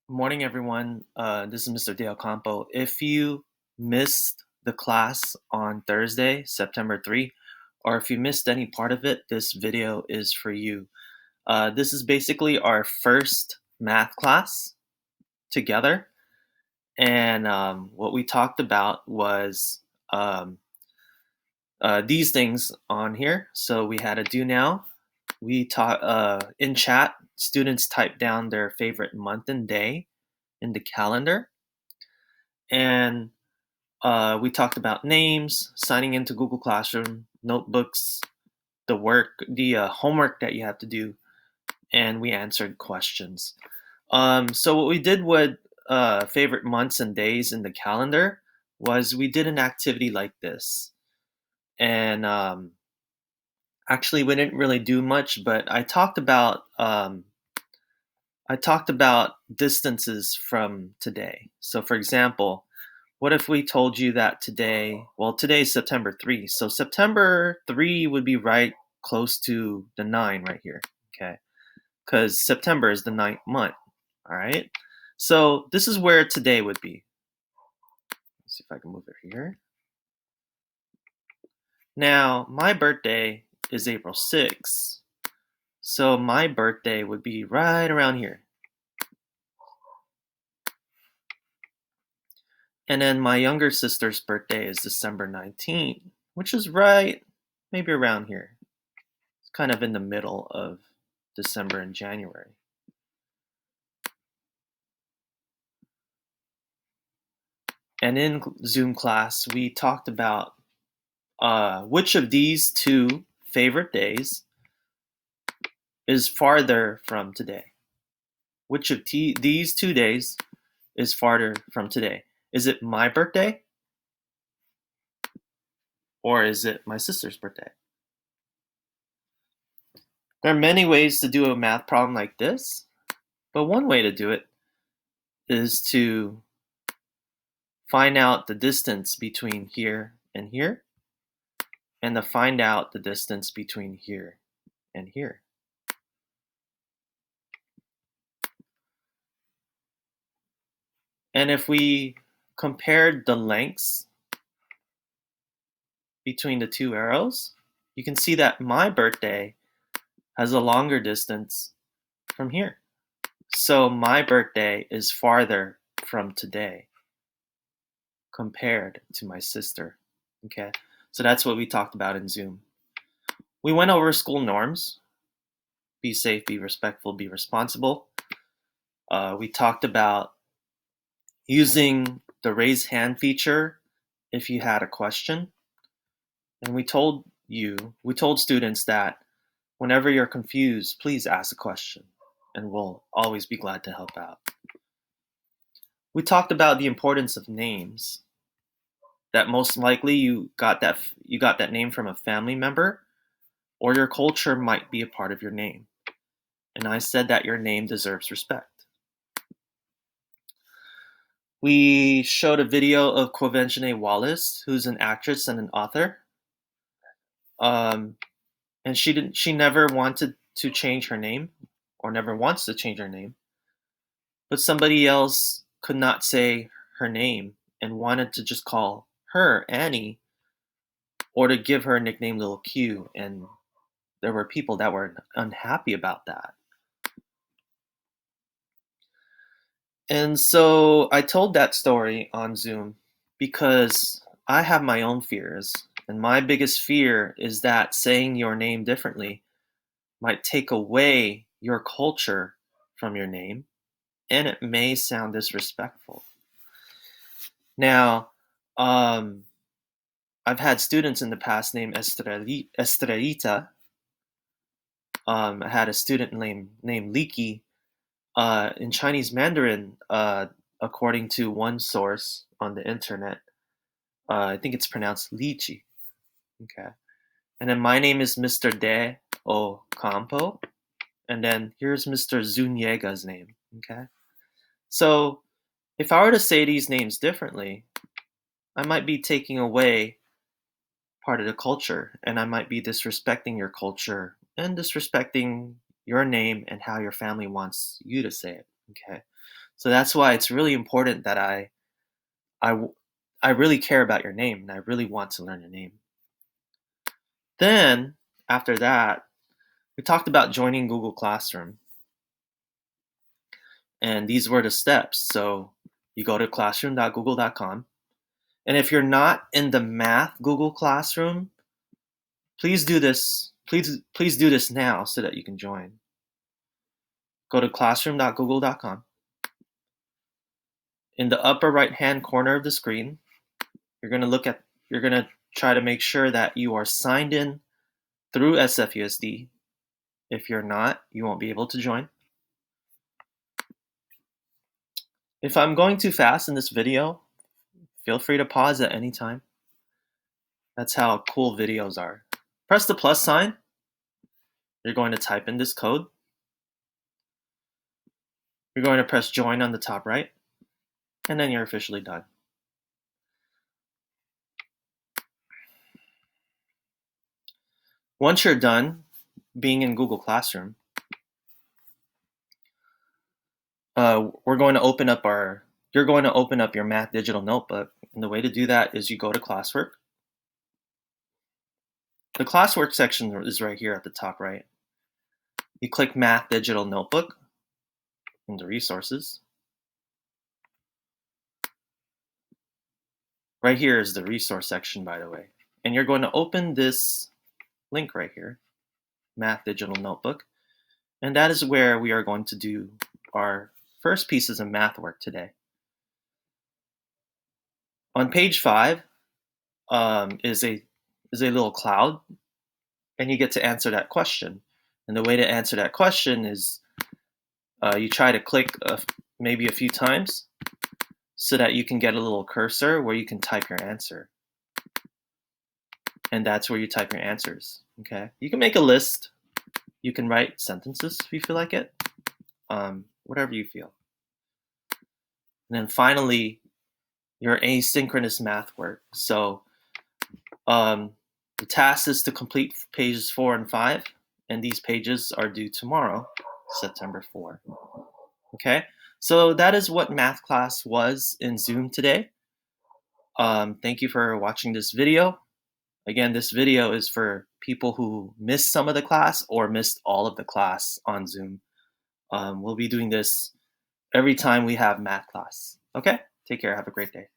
Morning, everyone. This is Mr. Dale Campo. If you missed the class on Thursday, September 3, or if you missed any part of it, this video is for you. This is basically our first math class together. And what we talked about was these things on here. So we had a do now. We taught in chat, students typed down their favorite month and day in the calendar. And we talked about names, signing into Google Classroom, notebooks, the homework that you have to do, and we answered questions. So what we did with favorite months and days in the calendar was we did an activity like this, and actually we didn't really do much, but I talked about distances from today. So, for example, what if we told you that today's September 3. So, September 3 would be right close to the 9 right here, okay? Because September is the ninth month, all right? So, this is where today would be. Let's see if I can move it here. Now, my birthday is April 6th. So, my birthday would be right around here. And then my younger sister's birthday is December 19th, which is right maybe around here. It's kind of in the middle of December and January. And in Zoom class, we talked about which of these two favorite days is farther from today. Which of these 2 days is farther from today? Is it my birthday or is it my sister's birthday? There are many ways to do a math problem like this, but one way to do it is to find out the distance between here and here, and to find out the distance between here and here. And if we compared the lengths between the two arrows, you can see that my birthday has a longer distance from here. So my birthday is farther from today compared to my sister. Okay, so that's what we talked about in Zoom. We went over school norms: be safe, be respectful, be responsible. We talked about using the raise hand feature if you had a question. And we told students that whenever you're confused, please ask a question, and we'll always be glad to help out. We talked about the importance of names, that most likely you got that name from a family member, or your culture might be a part of your name. And I said that your name deserves respect. We showed a video of Quvenzhané Wallis, who's an actress and an author. And she never wanted to change her name, or never wants to change her name. But somebody else could not say her name and wanted to just call her Annie, or to give her a nickname Little Q, and there were people that were unhappy about that. And so I told that story on Zoom because I have my own fears, and my biggest fear is that saying your name differently might take away your culture from your name, and it may sound disrespectful. Now, I've had students in the past named Estrellita. I had a student named Leaky. In Chinese Mandarin, according to one source on the internet, I think it's pronounced Lychee. Okay. And then my name is Mr. De Ocampo. And then here's Mr. Zuniaga's name. Okay. So if I were to say these names differently, I might be taking away part of the culture, and I might be disrespecting your culture and disrespecting your name and how your family wants you to say it. Okay. So that's why it's really important that I, I really care about your name and I really want to learn your name. Then, after that, we talked about joining Google Classroom. And these were the steps. So you go to classroom.google.com. And if you're not in the math Google Classroom, please do this. Please do this now so that you can join. Go to classroom.google.com. In the upper right-hand corner of the screen, you're going to try to make sure that you are signed in through SFUSD. If you're not, you won't be able to join. If I'm going too fast in this video, feel free to pause at any time. That's how cool videos are. Press the plus sign. You're going to type in this code. You're going to press join on the top right, and then you're officially done. Once you're done being in Google Classroom, you're going to open up your Math Digital Notebook. And the way to do that is you go to Classwork. The Classwork section is right here at the top right. You click Math Digital Notebook into Resources. Right here is the resource section, by the way. And you're going to open this link right here, Math Digital Notebook. And that is where we are going to do our first pieces of math work today. On page 5 is a little cloud, and you get to answer that question. And the way to answer that question is you try to click maybe a few times so that you can get a little cursor where you can type your answer. And that's where you type your answers. Okay. You can make a list. You can write sentences if you feel like it. Whatever you feel. And then finally, your asynchronous math work. So the task is to complete pages 4 and 5, and these pages are due tomorrow, September 4. Okay, so that is what math class was in Zoom today. Thank you for watching this video. Again, this video is for people who missed some of the class or missed all of the class on Zoom. We'll be doing this every time we have math class. Okay, take care. Have a great day.